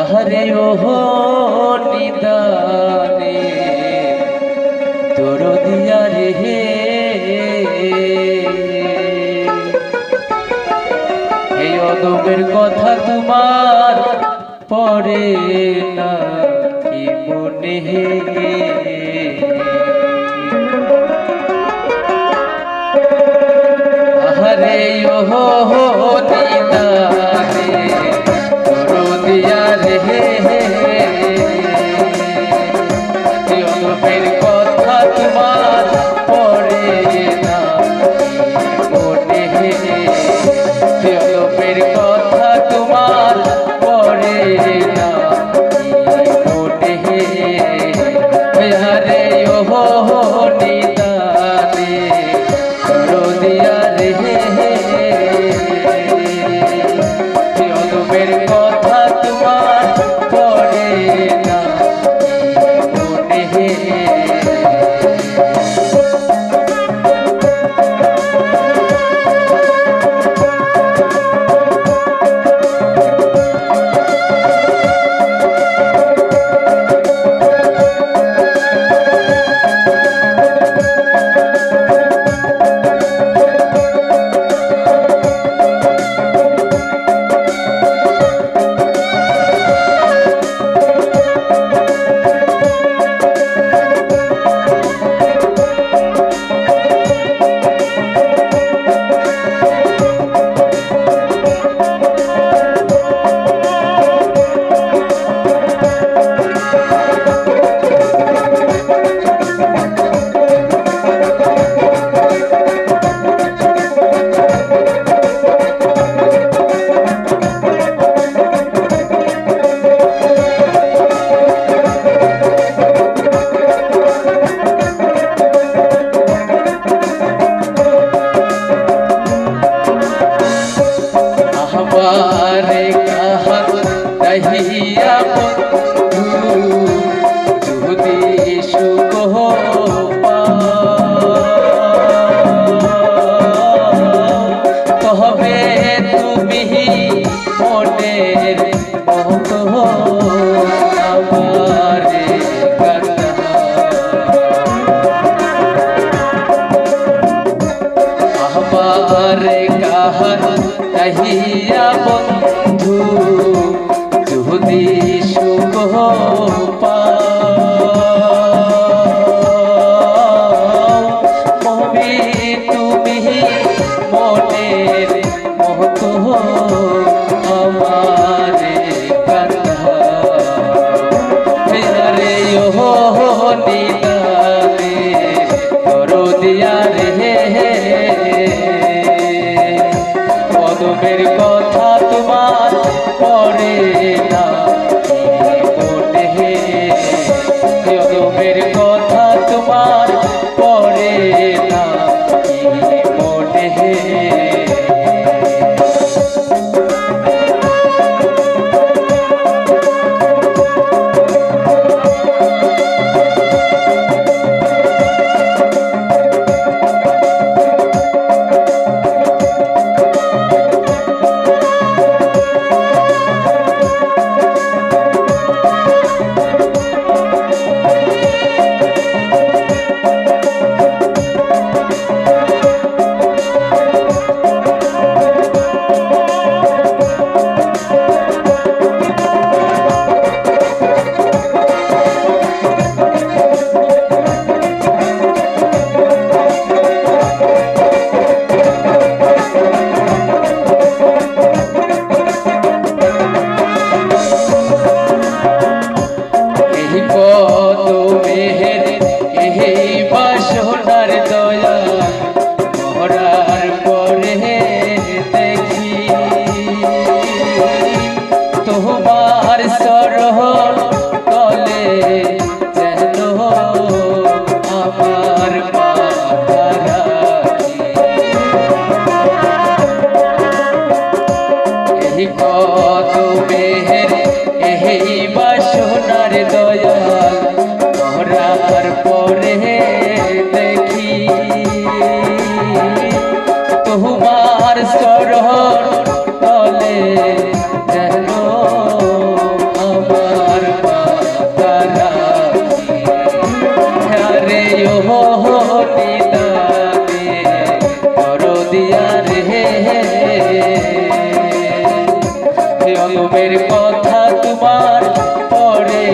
আহারে ওহো নিদানে তোর দিয়া রে এই অদমের কথা তোমার পড়ে না কি মনে আহারে ওহো নিদানে তোর দিয়া রে এই অদমের কথা তোমার পড়ে না মনে অদমের কথা তোমার পড়ে না মনে আরে ওহো নিদানে তোর দিয়া রে অদমের কথা তোমার পড়ে না মনে हमारे कहा दहिया बंधु देश को तबे তুমি মনের মতো আমারে কথা हमारे कहा दहिया बंधु যদি সুখ পাবি তুমি মনের মতো আমারে কথা রে ওহো নিদানে তোর দিয়া রে অদমের কথা তোমার পড়ে না মনে অদমের কথা তোমার পড়ে না মনে কদমের কথা তোমার পড়ে